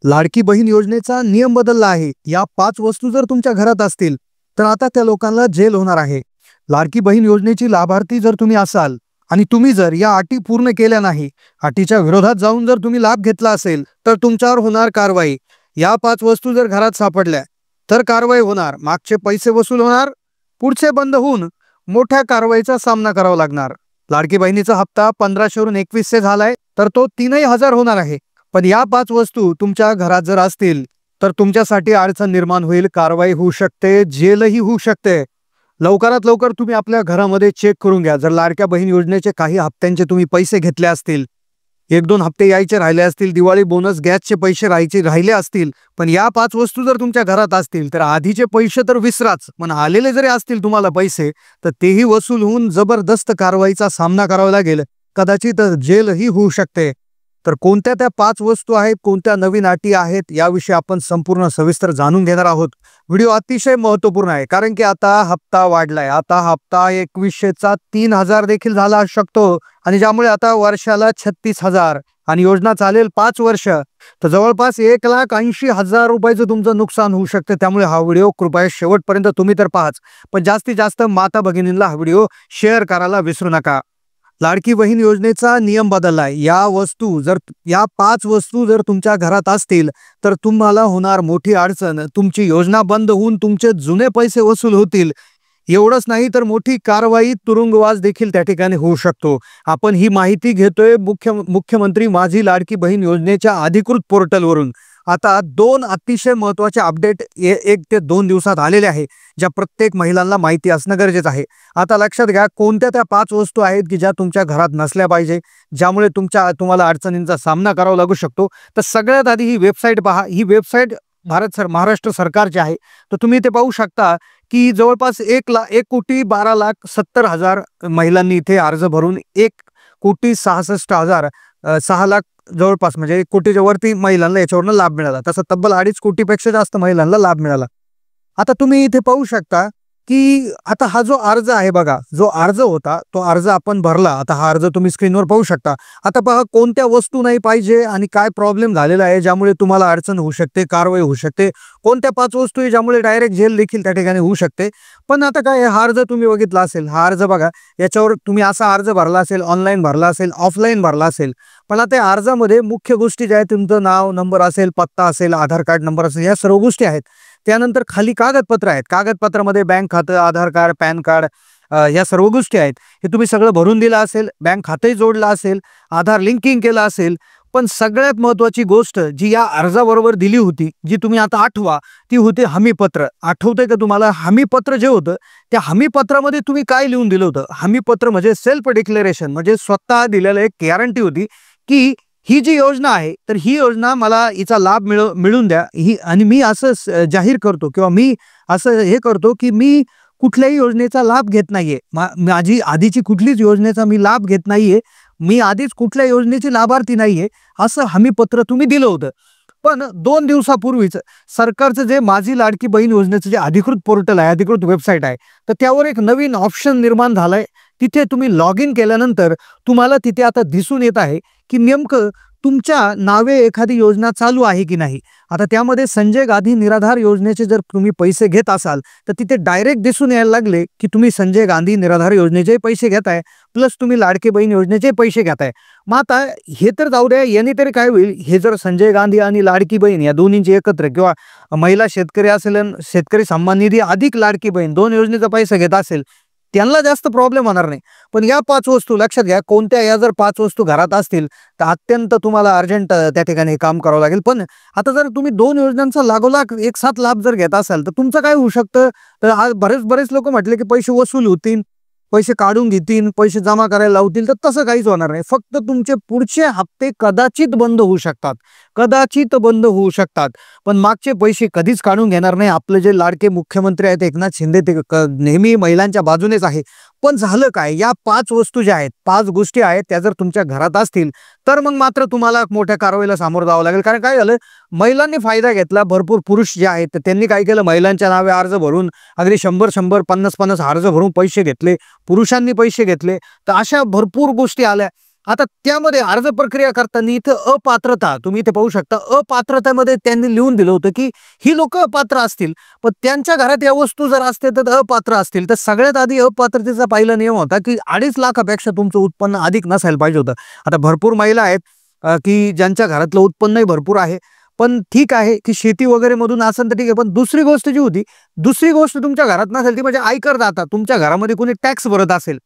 लाडकी बहीण योजनेचा नियम बदलला आहे। या 5 वस्तू जर तुमच्या घरात असतील तर आता त्या लोकांना जेल होणार आहे। लाडकी बहीण योजनेची लाभार्थी जर तुम्ही असाल आणि तुम्ही जर या अटी पूर्ण केल्या नाही, अटीच्या विरोधात जाऊन जर तुम्ही लाभ घेतला असेल तर तुमच्यावर होणार कारवाई। या 5 वस्तू जर घरात सापडल्या तर कारवाई होणार, मागचे पैसे वसूल होणार, पुढचे बंद होऊन मोठ्या कारवाईचा सामना करावा लागणार। लाडकी बहिणीचा हप्ता 1500 वरून 2100 झालाय तर तो 3000 होणार आहे। पण या 5 वस्तू तुमच्या घरात जर असतील तर तुमच्यासाठी अडचण निर्माण होईल, कारवाई होऊ शकते, जेलही होऊ शकते। लवकरात लवकर तुम्ही आपल्या घरामध्ये चेक करून घ्या। जर लाडक्या बहीण योजनेचे काही हप्त्यांचे तुम्ही पैसे घेतले असतील, 1-2 हप्ते यायचे राहिले असतील, दिवाळी बोनस गॅसचे पैसे राहिले असतील, पण या 5 वस्तू जर तुमच्या घरात असतील तर आधीचे पैसे तर विसराच, पण आलेले जरी असतील तुम्हाला पैसे तर तेही वसूल होऊन जबरदस्त कारवाईचा सामना करावा लागेल, कदाचित जेलही होऊ शकते। तर कोणत्या त्या 5 वस्तू आहेत, कोणत्या नवीन अटी आहेत, याविषयी आपण संपूर्ण सविस्तर जाणून घेणार आहोत। व्हिडिओ अतिशय महत्त्वपूर्ण आहे, कारण की आता हप्ता वाढलाय। आता हप्ता 2100चा 3000 देखील झाला शकतो आणि ज्यामुळे आता वर्षाला 36,000 आणि योजना चालेल 5 वर्ष, तर जवळपास 1,80,000 रुपयाचं तुमचं नुकसान होऊ शकते। त्यामुळे हा व्हिडिओ कृपया शेवटपर्यंत तुम्ही तर पाहाच, पण जास्तीत जास्त माता भगिनींना हा व्हिडिओ शेअर करायला विसरू नका। लाडकी बहीण योजनेचा नियम बदललाय। या 5 वस्तू जर तुमच्या घरात असतील तर तुम्हाला होणार मोठी अडचण, तुमची योजना बंद होऊन तुमचे जुने पैसे वसूल होतील। एवढंच नाही तर मोठी कारवाई, तुरुंगवास देखील त्या ठिकाणी होऊ शकतो। आपण ही माहिती घेतोय मुख्यमंत्री माझी लाडकी बहीण योजनेच्या अधिकृत पोर्टलवरून। आता 2 अतिशय महत्त्वाचे अपडेट 1 ते 2 दिवसात आलेले आहे, ज्या प्रत्येक महिलांना माहिती असणं गरजेचं आहे। आता लक्षात घ्या कोणत्या त्या 5 वस्तू आहेत की ज्या तुमच्या घरात नसल्या पाहिजे, ज्यामुळे तुम्हाला अडचणींचा सामना करावा लागू शकतो। तर सगळ्यात आधी ही वेबसाईट पहा। ही वेबसाईट महाराष्ट्र सरकारची आहे। तर तुम्ही इथे पाहू शकता की जवळपास 1,12,70,000 महिलांनी इथे अर्ज भरून 1,66,000 6 लाख जवळपास म्हणजे 1 कोटीच्या वरती महिलांना याच्यावरून लाभ मिळाला। तसं तब्बल 2.5 कोटीपेक्षा जास्त महिलांना लाभ मिळाला। आता तुम्ही इथे पाहू शकता की आता हा जो अर्ज आहे बघा, जो अर्ज होता तो अर्ज आपण भरला। आता हा अर्ज तुम्ही स्क्रीनवर पाहू शकता। आता पहा कोणत्या वस्तू नाही पाहिजे आणि काय प्रॉब्लेम झालेला आहे ज्यामुळे तुम्हाला अडचण होऊ शकते, कारवाई होऊ शकते, कोणत्या 5 वस्तू आहे ज्यामुळे डायरेक्ट जेल देखील त्या ठिकाणी होऊ शकते। पण आता काय, हा अर्ज तुम्ही बघितला असेल, हा अर्ज बघा, याच्यावर तुम्ही असा अर्ज भरला असेल, ऑनलाईन भरला असेल, ऑफलाईन भरला असेल, पण आता या अर्जामध्ये मुख्य गोष्टी ज्या आहेत, तुमचं नाव, नंबर असेल, पत्ता असेल, आधार कार्ड नंबर असेल, या सर्व गोष्टी आहेत। त्यानंतर खाली कागदपत्र आहेत, कागदपत्रामध्ये बँक खातं, आधार कार्ड, पॅन कार्ड, या सर्व गोष्टी आहेत। हे तुम्ही सगळं भरून दिलं असेल, बँक खातंही जोडलं असेल, आधार लिंकिंग केलं असेल, पण सगळ्यात महत्त्वाची गोष्ट जी या अर्जाबरोबर दिली होती, जी तुम्ही आता आठवा, ती होती हमीपत्र। आठवतंय का तुम्हाला? हमीपत्र जे होतं त्या हमीपत्रामध्ये तुम्ही काय लिहून दिलं होतं? हमीपत्र म्हणजे सेल्फ डिक्लेरेशन, म्हणजे स्वतः दिलेलं एक गॅरंटी होती की ही जी योजना आहे तर ही योजना मला हिचा लाभ मिळून द्या, ही, आणि मी असं जाहीर करतो किंवा मी असं हे करतो की मी कुठल्याही योजनेचा लाभ घेत नाहीये, माझी आधीची कुठलीच योजनेचा मी लाभ घेत नाहीये, मी आधीच कुठल्या योजनेची लाभार्थी नाहीये, असं हमीपत्र तुम्ही दिलं होतं। पण 2 दिवसापूर्वीच सरकारचं जे माझी लाडकी बहीण योजनेचं जे अधिकृत पोर्टल आहे, अधिकृत वेबसाईट आहे, तर त्यावर एक नवीन ऑप्शन निर्माण झालाय। तिथे तुम्ही लॉग इन केल्यानंतर तुम्हाला तिथे आता दिसून येत आहे की नेमकं तुमच्या नावे एखादी योजना चालू आहे की नाही। आता त्यामध्ये संजय गांधी निराधार योजनेचे जर तुम्ही पैसे घेत असाल तर तिथे डायरेक्ट दिसून यायला लागले की तुम्ही संजय गांधी निराधार योजनेचे पैसे घेताय, प्लस तुम्ही लाडकी बहीण योजनेचे पैसे घेताय। मग आता हे तर जाऊ द्या, याने तरी काय होईल, हे जर संजय गांधी आणि लाडकी बहीण या दोन्हींची एकत्र, किंवा महिला शेतकरी असेल, शेतकरी सन्मान निधी अधिक लाडकी बहीण 2 योजनेचा पैसा घेत असेल, त्यांना जास्त प्रॉब्लेम होणार नाही। पण या 5 वस्तू लक्षात घ्या, कोणत्या या जर 5 वस्तू घरात असतील तर अत्यंत तुम्हाला अर्जंट त्या ठिकाणी काम करावं लागेल। पण आता जर तुम्ही 2 योजनांचा लागोलाग एक साथ लाभ जर घेत असाल तर तुमचं काय होऊ शकतं, तर आज बरेच लोक म्हटले की पैसे वसूल होतील, पैसे काढून घेतील, पैसे जमा करायला लावतील, तर तसं काहीच होणार नाही। फक्त तुमचे पुढचे हप्ते कदाचित बंद होऊ शकतात, पण मागचे पैसे कधीच काढून घेणार नाही। आपले जे लाडके मुख्यमंत्री आहेत एकनाथ शिंदे, ते नेहमी महिलांच्या बाजूनेच आहे। पण झालं काय, या 5 वस्तू ज्या आहेत, 5 गोष्टी आहेत, त्या जर तुमच्या घरात असतील तर मग मात्र तुम्हाला मोठ्या कारवाईला सामोरं जावं लागेल। कारण काय झालं, महिलांनी फायदा घेतला, भरपूर पुरुष जे आहेत त्यांनी काय केलं, महिलांच्या नावे अर्ज भरून अगदी 100 50 अर्ज भरून पैसे घेतले, पुरुषांनी पैसे घेतले, तर अशा भरपूर गोष्टी आल्या आता त्यामध्ये अर्ज प्रक्रिया करताना इथं अपात्रता तुम्ही इथे पाहू शकता. अपात्रतेमध्ये त्यांनी लिहून दिलं होतं की ही लोक अपात्र असतील, पण त्यांच्या घरात या वस्तू जर असते तर अपात्र असतील. तर सगळ्यात आधी अपात्रतेचा पहिला नियम होता की 2.5 लाखापेक्षा तुमचं उत्पन्न अधिक नसायला पाहिजे होतं. आता भरपूर महिला आहेत की ज्यांच्या घरातलं उत्पन्नही भरपूर आहे, पण ठीक आहे की शेती वगैरे मधून असेल तर ठीक आहे. पण दुसरी गोष्ट जी होती, दुसरी गोष्ट तुमच्या घरात नसेल ती म्हणजे आयकरदाता. तुमच्या घरामध्ये कोणी टॅक्स भरत असेल,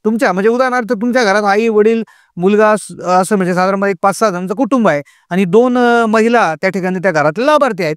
तुमच्या म्हणजे उदाहरणार्थ तुमच्या घरात आई वडील मुलगा असं म्हणजे साधारण एक 5-6 जणांचं कुटुंब आहे आणि 2 महिला त्या ठिकाणी त्या घरातले लाभार्थी आहेत.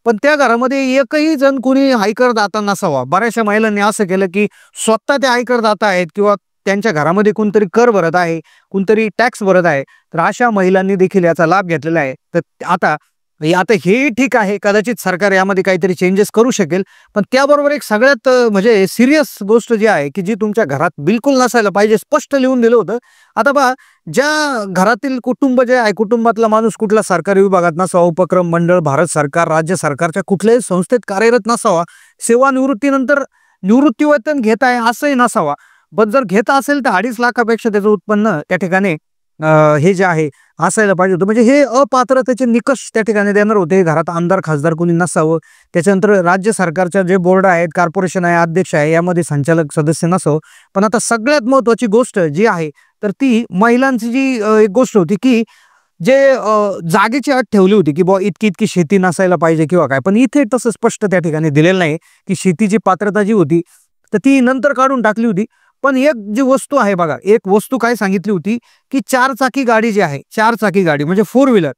पण त्या घरामध्ये एकही जण कोणी आयकरदाता नसावा. बऱ्याचशा महिलांनी असं केलं की स्वतः ते आयकरदाता आहेत किंवा त्यांच्या घरामध्ये कोणतरी कर भरत आहे, कोणतरी टॅक्स भरत आहे. तर अशा महिलांनी देखील याचा लाभ घेतलेला आहे. तर आता आता हे ठीक आहे, कदाचित सरकार यामध्ये काहीतरी चेंजेस करू शकेल. पण त्याबरोबर एक सगळ्यात म्हणजे सीरियस गोष्ट जी आहे की जी तुमच्या घरात बिलकुल नसायला पाहिजे, स्पष्ट लिहून दिलं होतं. आता पहा, ज्या घरातील कुटुंब जे आहे, कुटुंबातला माणूस कुठला सरकारी विभागात नसावा, उपक्रम मंडळ, भारत सरकार, राज्य सरकारच्या कुठल्याही संस्थेत कार्यरत नसावा, सेवानिवृत्तीनंतर निवृत्तीवेतन घेत आहे असंही नसावा. पण जर घेत असेल तर 2.5 लाखापेक्षा त्याचं उत्पन्न त्या ठिकाणी हे जे आहे असायला पाहिजे होतं. म्हणजे हे अपात्रतेचे निकष त्या ठिकाणी देणार होते. घरात आमदार खासदार कोणी नसावं. त्याच्यानंतर राज्य सरकारच्या जे बोर्ड आहेत, कॉर्पोरेशन आहे, अध्यक्ष आहे, यामध्ये संचालक सदस्य नसावं. पण आता सगळ्यात महत्वाची गोष्ट जी आहे तर ती महिलांची जी एक गोष्ट होती की जे जागेची अट ठेवली होती की बुवा इतकी इतकी शेती नसायला पाहिजे किंवा काय. पण इथे तसं स्पष्ट त्या ठिकाणी दिलेलं नाही की शेतीची पात्रता जी होती तर ती नंतर काढून टाकली होती. पण एक जी वस्तू आहे बघा, एक वस्तू काय सांगितली होती की 4 चाकी गाडी जी आहे, 4 चाकी गाडी म्हणजे 4 व्हीलर,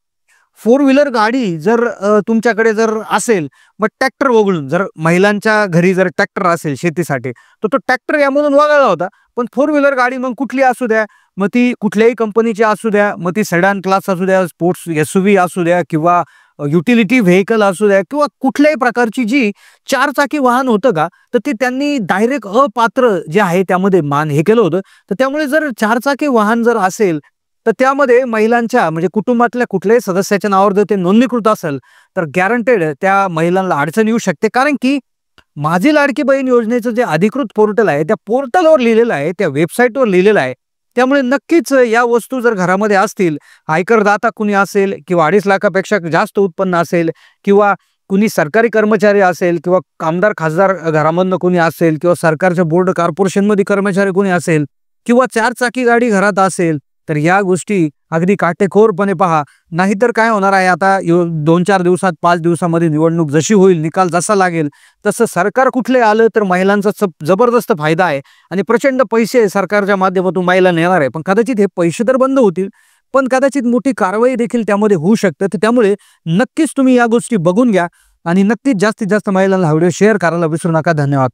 4 व्हीलर गाडी जर तुमच्याकडे जर असेल, मग ट्रॅक्टर वगळून जर महिलांच्या घरी जर ट्रॅक्टर असेल शेतीसाठी, तर तो ट्रॅक्टर यामधून वगळला होता. पण 4 व्हीलर गाडी मग कुठली असू द्या, मग ती कुठल्याही कंपनीची असू द्या, मग ती सेडान क्लास असू द्या, स्पोर्ट्स एसयूव्ही असू द्या किंवा युटिलिटी व्हेकल असू द्या किंवा कुठल्याही प्रकारची जी 4 चाकी वाहन होतं का, तर ते त्यांनी डायरेक्ट अपात्र जे आहे त्यामध्ये मान हे केलं होतं. तर त्यामुळे जर 4 चाकी वाहन जर असेल, तर त्यामध्ये महिलांच्या म्हणजे कुटुंबातल्या कुठल्याही सदस्याच्या नावावर जर ते नोंदणीकृत असेल, तर गॅरंटेड त्या महिलांना अडचण येऊ शकते. कारण की माझी लाडकी बहीण योजनेचं जे अधिकृत पोर्टल आहे, त्या पोर्टलवर लिहिलेलं आहे, त्या वेबसाईटवर लिहिलेलं आहे. त्यामुळे नक्कीच या वस्तू जर घरामध्ये असतील, आयकरदाता कुणी असेल किंवा 2.5 लाखापेक्षा जास्त उत्पन्न असेल किंवा कुणी सरकारी कर्मचारी असेल किंवा आमदार खासदार घरामधनं कोणी असेल किंवा सरकारच्या बोर्ड कॉर्पोरेशनमध्ये कर्मचारी कोणी असेल किंवा 4 चाकी गाडी घरात असेल, तर या गोष्टी अगदी काटेकोरपणे पहा. नाहीतर काय होणार आहे, आता 2-4 दिवसात 5 दिवसामध्ये निवडणूक जशी होईल, निकाल जसा लागेल तसं सरकार कुठले आलं तर महिलांचा जबरदस्त फायदा आहे आणि प्रचंड पैसे सरकारच्या माध्यमातून महिलांना येणार आहे. पण कदाचित हे पैसे तर बंद होतील, पण कदाचित मोठी कारवाई देखील त्यामध्ये होऊ शकते. तर त्यामुळे नक्कीच तुम्ही या गोष्टी बघून घ्या आणि नक्कीच जास्तीत जास्त महिलांना हा व्हिडिओ शेअर करायला विसरू नका. धन्यवाद.